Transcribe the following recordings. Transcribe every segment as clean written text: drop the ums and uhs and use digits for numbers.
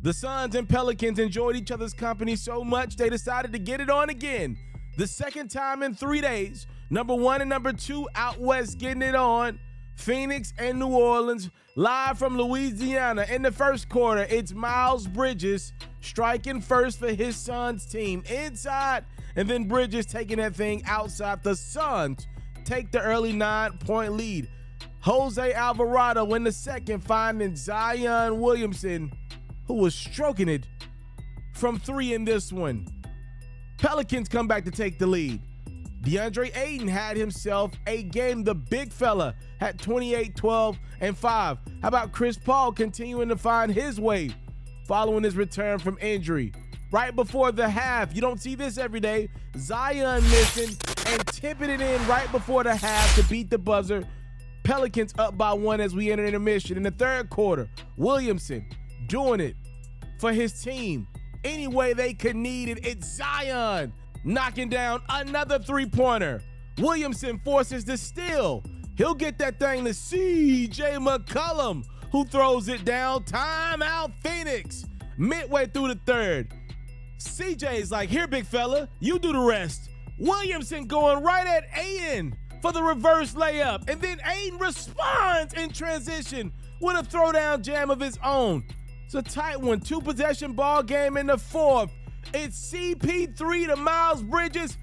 The Suns and Pelicans enjoyed each other's company so much they decided to get it on again. The second time in 3 days, number 1 and number 2 out west getting it on. Phoenix and New Orleans, live from Louisiana. In the first quarter, it's Miles Bridges striking first for his Suns team inside, and then Bridges taking that thing outside. The Suns take the early 9-point lead. Jose Alvarado in the second, finding Zion Williamson, who was stroking it from 3 in this one. Pelicans come back to take the lead. DeAndre Ayton had himself a game. The big fella had 28, 12, and 5. How about Chris Paul continuing to find his way following his return from injury? Right before the half, you don't see this every day, Zion missing and tipping it in right before the half to beat the buzzer. Pelicans up by 1 as we enter intermission. In the third quarter, Williamson doing it for his team any way they could need it. It's Zion knocking down another three-pointer. Williamson forces the steal. He'll get that thing to CJ McCollum, who throws it down. Timeout Phoenix. Midway through the third, CJ's like, here, big fella, you do the rest. Williamson going right at Ayton for the reverse layup. And then Ayton responds in transition with a throwdown jam of his own. It's a tight one. 2-possession ball game in the fourth. It's CP3 to Miles Bridges.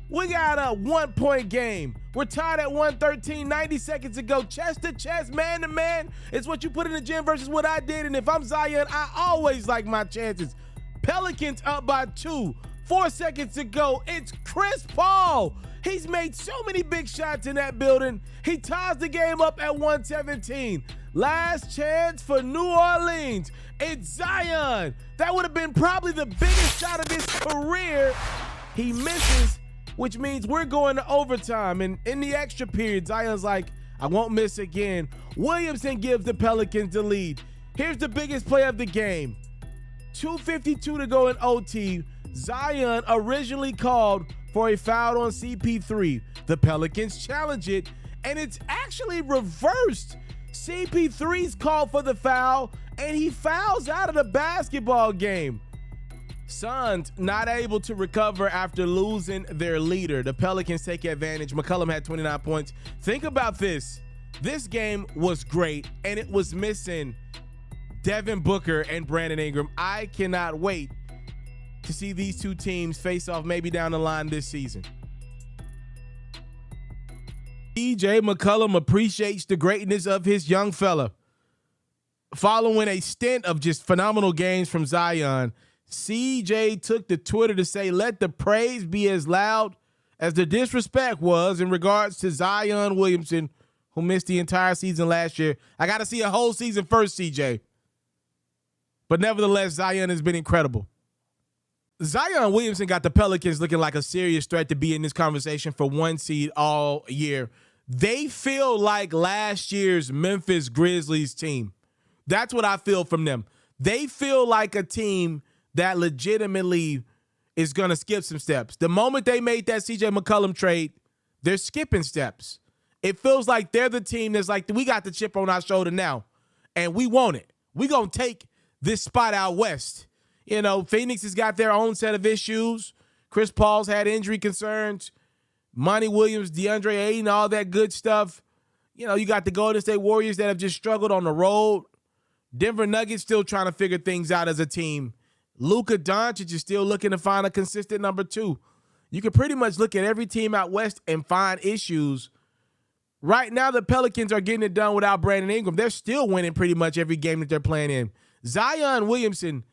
We got a 1-point game. We're tied at 113, 90 seconds to go. Chest to chest, man to man. It's what you put in the gym versus what I did. And if I'm Zion, I always like my chances. Pelicans up by 2. 4 seconds to go. It's Chris Paul. He's made so many big shots in that building. He ties the game up at 117. Last chance for New Orleans. It's Zion. That would have been probably the biggest shot of his career. He misses, which means we're going to overtime. And in the extra period, Zion's like, I won't miss again. Williamson gives the Pelicans the lead. Here's the biggest play of the game. 2:52 to go in OT. Zion originally called for a foul on CP3. The Pelicans challenge it, and it's actually reversed. CP3's called for the foul, and he fouls out of the basketball game. Suns not able to recover after losing their leader. The Pelicans take advantage. McCollum had 29 points. Think about this. This game was great, and it was missing Devin Booker and Brandon Ingram. I cannot wait to see these two teams face off maybe down the line this season. CJ McCollum appreciates the greatness of his young fella. Following a stint of just phenomenal games from Zion, CJ took to Twitter to say, let the praise be as loud as the disrespect was in regards to Zion Williamson, who missed the entire season last year. I got to see a whole season first, CJ. But nevertheless, Zion has been incredible. Zion Williamson got the Pelicans looking like a serious threat to be in this conversation for 1 seed all year. They feel like last year's Memphis Grizzlies team. That's what I feel from them. They feel like a team that legitimately is going to skip some steps. The moment they made that CJ McCollum trade, they're skipping steps. It feels like they're the team that's like, we got the chip on our shoulder now, and we want it. We're going to take this spot out west. You know, Phoenix has got their own set of issues. Chris Paul's had injury concerns. Monty Williams, DeAndre Ayton, all that good stuff. You know, you got the Golden State Warriors that have just struggled on the road. Denver Nuggets still trying to figure things out as a team. Luka Doncic is still looking to find a consistent number 2. You can pretty much look at every team out west and find issues. Right now, the Pelicans are getting it done without Brandon Ingram. They're still winning pretty much every game that they're playing in. Zion Williamson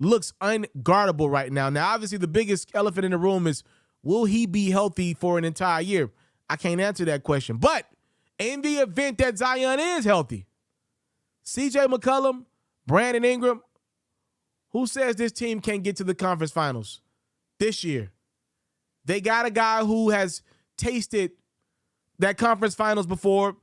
looks unguardable right now. Now, obviously, the biggest elephant in the room is, will he be healthy for an entire year? I can't answer that question. But in the event that Zion is healthy, CJ McCollum, Brandon Ingram, who says this team can't get to the conference finals this year? They got a guy who has tasted that conference finals before.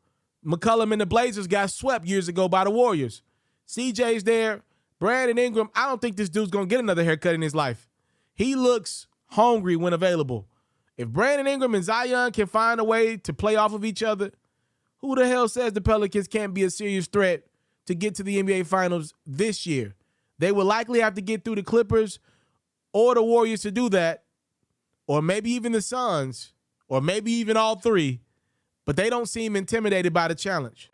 McCollum and the Blazers got swept years ago by the Warriors. CJ's there. Brandon Ingram, I don't think this dude's going to get another haircut in his life. He looks hungry when available. If Brandon Ingram and Zion can find a way to play off of each other, who the hell says the Pelicans can't be a serious threat to get to the NBA Finals this year? They would likely have to get through the Clippers or the Warriors to do that, or maybe even the Suns, or maybe even all three, but they don't seem intimidated by the challenge.